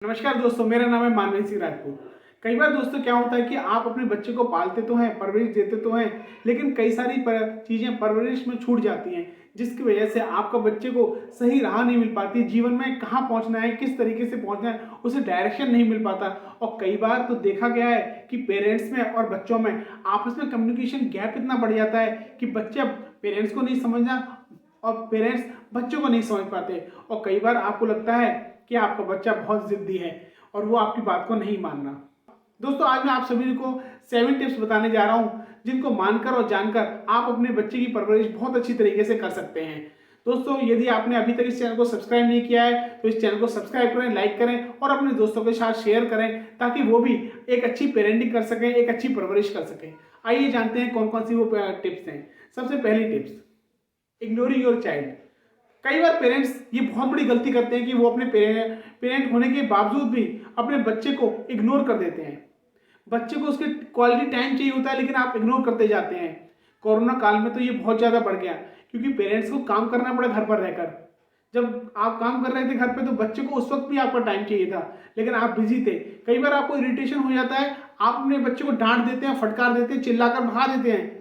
नमस्कार दोस्तों, मेरा नाम है मानवेंद्र सिंह राजपूत। कई बार दोस्तों क्या होता है कि आप अपने बच्चे को पालते तो हैं, परवरिश देते तो हैं, लेकिन कई सारी चीज़ें परवरिश में छूट जाती हैं, जिसकी वजह से आपका बच्चे को सही राह नहीं मिल पाती, जीवन में कहाँ पहुँचना है, किस तरीके से पहुँचना है, उसे डायरेक्शन नहीं मिल पाता। और कई बार तो देखा गया है कि पेरेंट्स में और बच्चों में आपस में कम्युनिकेशन गैप इतना बढ़ जाता है कि बच्चा पेरेंट्स को नहीं समझना और पेरेंट्स बच्चों को नहीं समझ पाते। और कई बार आपको लगता है कि आपका बच्चा बहुत जिद्दी है और वो आपकी बात को नहीं मान रहा। दोस्तों, आज मैं आप सभी को 7 टिप्स बताने जा रहा हूं जिनको मानकर और जानकर आप अपने बच्चे की परवरिश बहुत अच्छी तरीके से कर सकते हैं। दोस्तों, यदि आपने अभी तक इस चैनल को सब्सक्राइब नहीं किया है तो इस चैनल को सब्सक्राइब करें, लाइक करें और अपने दोस्तों के साथ शेयर करें ताकि वो भी एक अच्छी पेरेंटिंग कर सकें, एक अच्छी परवरिश कर सकें। आइए जानते हैं कौन कौन सी वो टिप्स हैं। सबसे पहली टिप्स, इग्नोरिंग योर चाइल्ड। कई बार पेरेंट्स ये बहुत बड़ी गलती करते हैं कि वो अपने पेरेंट होने के बावजूद भी अपने बच्चे को इग्नोर कर देते हैं। बच्चे को उसके क्वालिटी टाइम चाहिए होता है, लेकिन आप इग्नोर करते जाते हैं। कोरोना काल में तो ये बहुत ज़्यादा बढ़ गया क्योंकि पेरेंट्स को काम करना पड़ा घर पर रहकर। जब आप काम कर रहे थे घर पे तो बच्चे को उस वक्त भी आपका टाइम चाहिए था, लेकिन आप बिजी थे। कई बार आपको इरिटेशन हो जाता है, आप अपने बच्चे को डांट देते हैं, फटकार देते हैं, चिल्लाकर भगा देते हैं।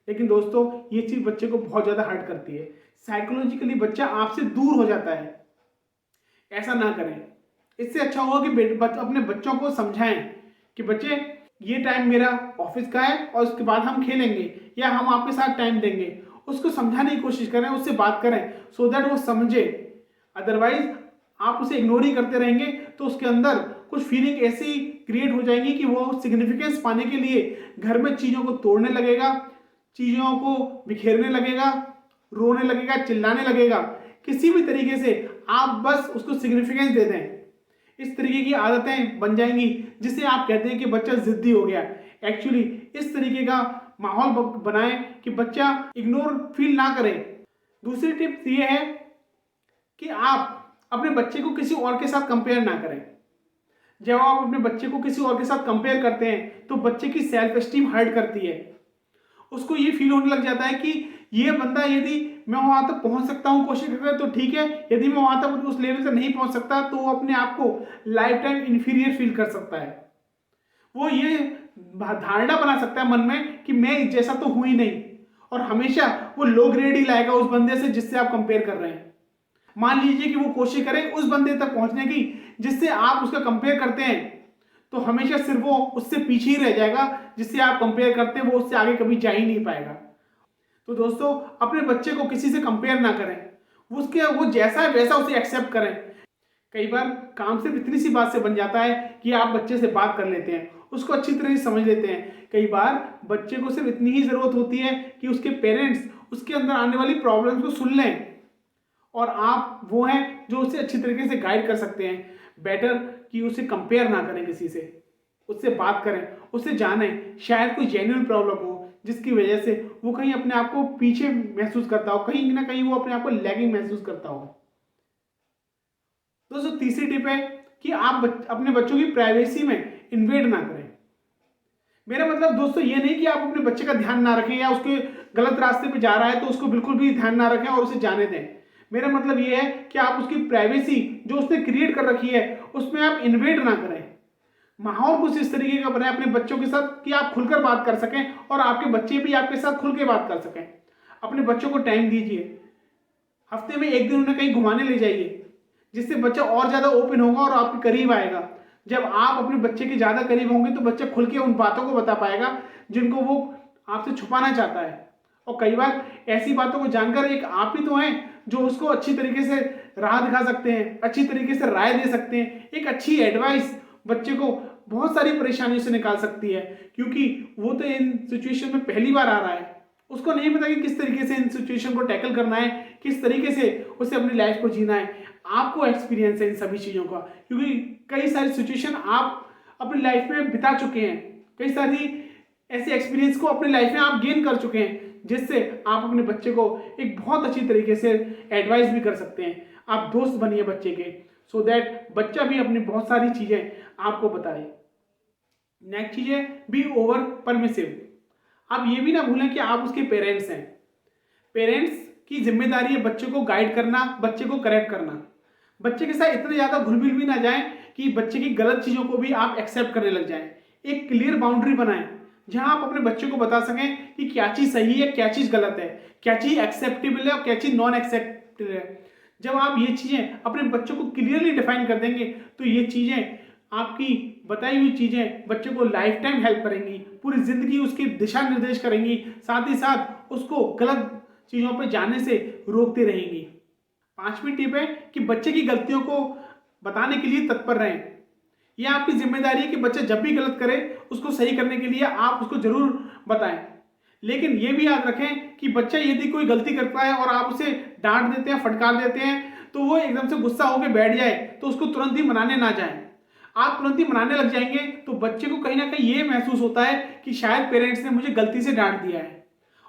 लेकिन दोस्तों, ये चीज़ बच्चे को बहुत ज़्यादा हर्ट करती है। साइकोलॉजिकली बच्चा आपसे दूर हो जाता है। ऐसा ना करें। इससे अच्छा होगा कि अपने बच्चों को समझाएं कि बच्चे, ये टाइम मेरा ऑफिस का है और उसके बाद हम खेलेंगे या हम आपके साथ टाइम देंगे। उसको समझाने की कोशिश करें, उससे बात करें सो दैट वो समझे। अदरवाइज आप उसे इग्नोर ही करते रहेंगे तो उसके अंदर कुछ फीलिंग ऐसी क्रिएट हो जाएंगी कि वो सिग्निफिकेंस पाने के लिए घर में चीज़ों को तोड़ने लगेगा, चीज़ों को बिखेरने लगेगा, रोने लगेगा, चिल्लाने लगेगा। किसी भी तरीके से आप बस उसको सिग्निफिकेंस दे दें, इस तरीके की आदतें बन जाएंगी जिससे आप कहते हैं कि बच्चा जिद्दी हो गया। एक्चुअली इस तरीके का माहौल बनाएं कि बच्चा इग्नोर फील ना करे। दूसरी टिप्स ये है कि आप अपने बच्चे को किसी और के साथ कंपेयर ना करें। जब आप अपने बच्चे को किसी और के साथ कंपेयर करते हैं तो बच्चे की सेल्फ एस्टीम हर्ट करती है। उसको ये फील होने लग जाता है कि ये बंदा, यदि मैं वहां तक पहुंच सकता हूं कोशिश करके तो ठीक है, यदि मैं वहां तक उस लेवल से नहीं पहुंच सकता तो वो अपने आप को लाइफ टाइम इंफीरियर फील कर सकता है। वो ये धारणा बना सकता है मन में कि मैं जैसा तो हूं ही नहीं, और हमेशा वो लो ग्रेड ही लाएगा उस बंदे से जिससे आप कंपेयर कर रहे हैं। मान लीजिए कि वो कोशिश करें उस बंदे तक पहुंचने की जिससे आप उसका कंपेयर करते हैं, तो हमेशा सिर्फ वो उससे पीछे ही रह जाएगा। जिससे आप कंपेयर करते हैं वो उससे आगे कभी जा ही नहीं पाएगा। तो दोस्तों, अपने बच्चे को किसी से कंपेयर ना करें, वो जैसा है वैसा उसे एक्सेप्ट करें। कई बार काम सिर्फ इतनी सी बात से बन जाता है कि आप बच्चे से बात कर लेते हैं, उसको अच्छी तरह से समझ लेते हैं। कई बार बच्चे को सिर्फ इतनी ही जरूरत होती है कि उसके पेरेंट्स उसके अंदर आने वाली प्रॉब्लम्स को सुन लें, और आप वो हैं जो उसे अच्छी तरीके से गाइड कर सकते हैं। बेटर कि उसे कंपेयर ना करें किसी से, उससे बात करें, उससे जानें। शायद कोई जेन्युइन प्रॉब्लम हो जिसकी वजह से वो कहीं अपने आप को पीछे महसूस करता हो, कहीं ना कहीं वो अपने आप को लैगिंग महसूस करता हो। दोस्तों, तीसरी टिप है कि आप अपने बच्चों की प्राइवेसी में इन्वेड ना करें। मेरा मतलब दोस्तों ये नहीं कि आप अपने बच्चे का ध्यान ना रखें या उसके गलत रास्ते पे जा रहा है तो उसको बिल्कुल भी ध्यान ना रखें और उसे जाने दें। मेरा मतलब ये है कि आप उसकी प्राइवेसी जो उसने क्रिएट कर रखी है उसमें आप इन्वेड ना करें। माहौल कुछ इस तरीके का बनाए अपने बच्चों के साथ कि आप खुलकर बात कर सकें और आपके बच्चे भी आपके साथ खुल के बात कर सकें। अपने बच्चों को टाइम दीजिए, हफ्ते में एक दिन उन्हें कहीं घुमाने ले जाइए, जिससे बच्चा और ज़्यादा ओपन होगा और आपके करीब आएगा। जब आप अपने बच्चे के ज़्यादा करीब होंगे तो बच्चा खुल के उन बातों को बता पाएगा जिनको वो आपसे छुपाना चाहता है। और कई बार ऐसी बातों को जानकर एक आप ही तो हैं जो उसको अच्छी तरीके से राह दिखा सकते हैं, अच्छी तरीके से राय दे सकते हैं। एक अच्छी एडवाइस बच्चे को बहुत सारी परेशानियों से निकाल सकती है, क्योंकि वो तो इन सिचुएशन में पहली बार आ रहा है। उसको नहीं पता कि किस तरीके से इन सिचुएशन को टैकल करना है, किस तरीके से उसे अपनी लाइफ को जीना है। आपको एक्सपीरियंस है इन सभी चीज़ों का, क्योंकि कई सारी सिचुएशन आप अपनी लाइफ में बिता चुके हैं। कई सारी ऐसे एक्सपीरियंस को अपनी लाइफ में आप गेन कर चुके हैं, जिससे आप अपने बच्चे को एक बहुत अच्छी तरीके से एडवाइस भी कर सकते हैं। आप दोस्त बनिए बच्चे के, सो दैट बच्चा भी अपनी बहुत सारी चीज़ें आपको बताए। नेक्स्ट चीज़ है, बी ओवर परमिसिव। आप ये भी ना भूलें कि आप उसके पेरेंट्स हैं। पेरेंट्स की जिम्मेदारी है बच्चे को गाइड करना, बच्चे को करेक्ट करना। बच्चे के साथ इतने ज़्यादा घुल मिल भी ना जाएं कि बच्चे की गलत चीज़ों को भी आप एक्सेप्ट करने लग जाएं। एक क्लियर बाउंड्री बनाएं जहां आप अपने बच्चे को बता सकें कि क्या चीज़ सही है, क्या चीज़ गलत है, क्या चीज़ एक्सेप्टेबल है और क्या चीज़ नॉन एक्सेप्टेबल है। जब आप ये चीज़ें अपने बच्चों को क्लियरली डिफाइन कर देंगे तो ये चीज़ें, आपकी बताई हुई चीज़ें बच्चों को लाइफ टाइम हेल्प करेंगी, पूरी ज़िंदगी उसकी दिशा निर्देश करेंगी, साथ ही साथ उसको गलत चीज़ों पर जाने से रोकते रहेंगी। 5वीं टिप है कि बच्चे की गलतियों को बताने के लिए तत्पर रहें। यह आपकी जिम्मेदारी है कि बच्चा जब भी गलत करे उसको सही करने के लिए आप उसको जरूर बताएं। लेकिन यह भी याद रखें कि बच्चा यदि कोई गलती करता है और आप उसे डांट देते हैं, फटकार देते हैं, तो वो एकदम से गुस्सा होकर बैठ जाए तो उसको तुरंत ही मनाने ना जाएं। आप तुरंत ही मनाने लग जाएंगे तो बच्चे को कहीं ना कहीं ये महसूस होता है कि शायद पेरेंट्स ने मुझे गलती से डांट दिया है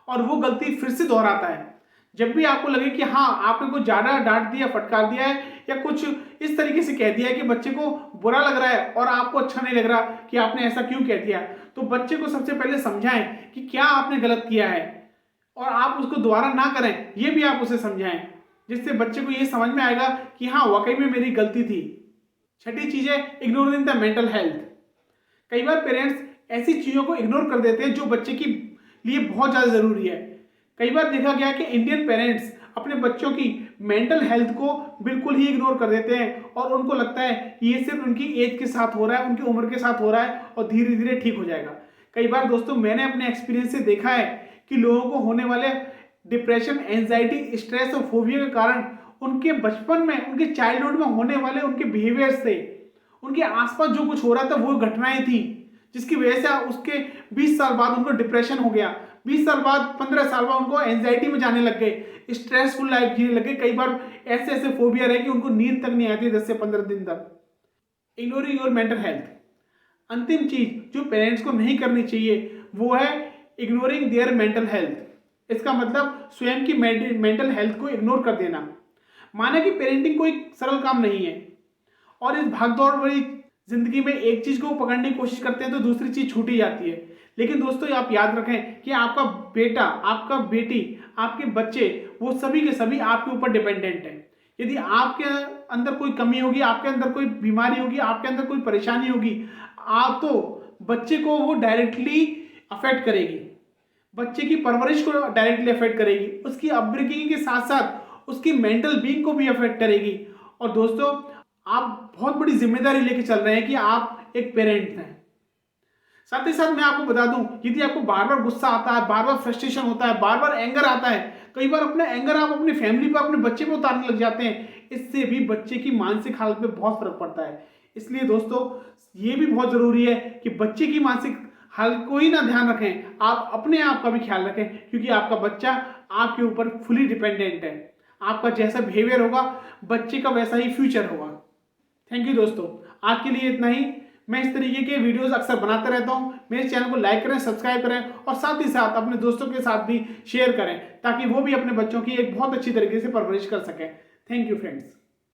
और वो गलती फिर से दोहराता है। जब भी आपको लगे कि हाँ आपने कुछ ज़्यादा डांट दिया, फटकार दिया है या कुछ इस तरीके से कह दिया है कि बच्चे को बुरा लग रहा है और आपको अच्छा नहीं लग रहा कि आपने ऐसा क्यों कह दिया, तो बच्चे को सबसे पहले समझाएं कि क्या आपने गलत किया है और आप उसको दोबारा ना करें, ये भी आप उसे समझाएं, जिससे बच्चे को ये समझ में आएगा कि हाँ वाकई में मेरी गलती थी। 6ठी चीज़ है इग्नोरिंग द मेंटल हेल्थ। कई बार पेरेंट्स ऐसी चीज़ों को इग्नोर कर देते हैं जो बच्चे के लिए बहुत ज़्यादा ज़रूरी है। कई बार देखा गया कि इंडियन पेरेंट्स अपने बच्चों की मेंटल हेल्थ को बिल्कुल ही इग्नोर कर देते हैं और उनको लगता है कि ये सिर्फ उनकी एज के साथ हो रहा है, उनकी उम्र के साथ हो रहा है और धीरे धीरे ठीक हो जाएगा। कई बार दोस्तों मैंने अपने एक्सपीरियंस से देखा है कि लोगों को होने वाले डिप्रेशन, एंजाइटी, स्ट्रेस और फोबिया के कारण उनके बचपन में, उनके चाइल्डहुड में होने वाले उनके बिहेवियर से, उनके आसपास जो कुछ हो रहा था वो घटनाएं थी जिसकी वजह से उसके 20 साल बाद उनको डिप्रेशन हो गया, 20 साल बाद, 15 साल बाद उनको एंजाइटी में जाने लग गए, स्ट्रेसफुल लाइफ जीने लगे। कई बार ऐसे ऐसे फोबिया रहे कि उनको नींद तक नहीं आती 10 से 15 दिन तक। Ignoring your mental health. अंतिम चीज जो पेरेंट्स को नहीं करनी चाहिए वो है इग्नोरिंग देयर मेंटल हेल्थ। इसका मतलब स्वयं की मेंटल हेल्थ को इग्नोर कर देना। माना कि पेरेंटिंग कोई सरल काम नहीं है और इस भागदौड़ भरी जिंदगी में एक चीज को पकड़ने की कोशिश करते हैं तो दूसरी चीज छूट ही जाती है। लेकिन दोस्तों आप याद रखें कि आपका बेटा, आपका बेटी, आपके बच्चे, वो सभी के सभी आपके ऊपर डिपेंडेंट हैं। यदि आपके अंदर कोई कमी होगी, आपके अंदर कोई बीमारी होगी, आपके अंदर कोई परेशानी होगी, आप तो बच्चे को वो डायरेक्टली अफेक्ट करेगी, बच्चे की परवरिश को डायरेक्टली अफेक्ट करेगी, उसकी अपब्रिंगिंग के साथ साथ उसकी मेंटल बीइंग को भी अफेक्ट करेगी। और दोस्तों आप बहुत बड़ी जिम्मेदारी लेके चल रहे हैं कि आप एक पेरेंट हैं। साथ ही साथ मैं आपको बता दूं, यदि आपको बार बार गुस्सा आता है, बार बार फ्रस्ट्रेशन होता है, बार बार एंगर आता है, कई बार अपना एंगर आप अपनी फैमिली पर, अपने बच्चे पर उतारने लग जाते हैं, इससे भी बच्चे की मानसिक हालत पे बहुत फर्क पड़ता है। इसलिए दोस्तों ये भी बहुत जरूरी है कि बच्चे की मानसिक हालत को ही ना ध्यान रखें, आप अपने आप का भी ख्याल रखें, क्योंकि आपका बच्चा आपके ऊपर फुली डिपेंडेंट है। आपका जैसा बिहेवियर होगा बच्चे का वैसा ही फ्यूचर होगा। थैंक यू दोस्तों, आज के लिए इतना ही। मैं इस तरीके के वीडियोस अक्सर बनाता रहता हूं। मेरे चैनल को लाइक करें, सब्सक्राइब करें और साथ ही साथ अपने दोस्तों के साथ भी शेयर करें ताकि वो भी अपने बच्चों की एक बहुत अच्छी तरीके से परवरिश कर सकें। Thank you friends.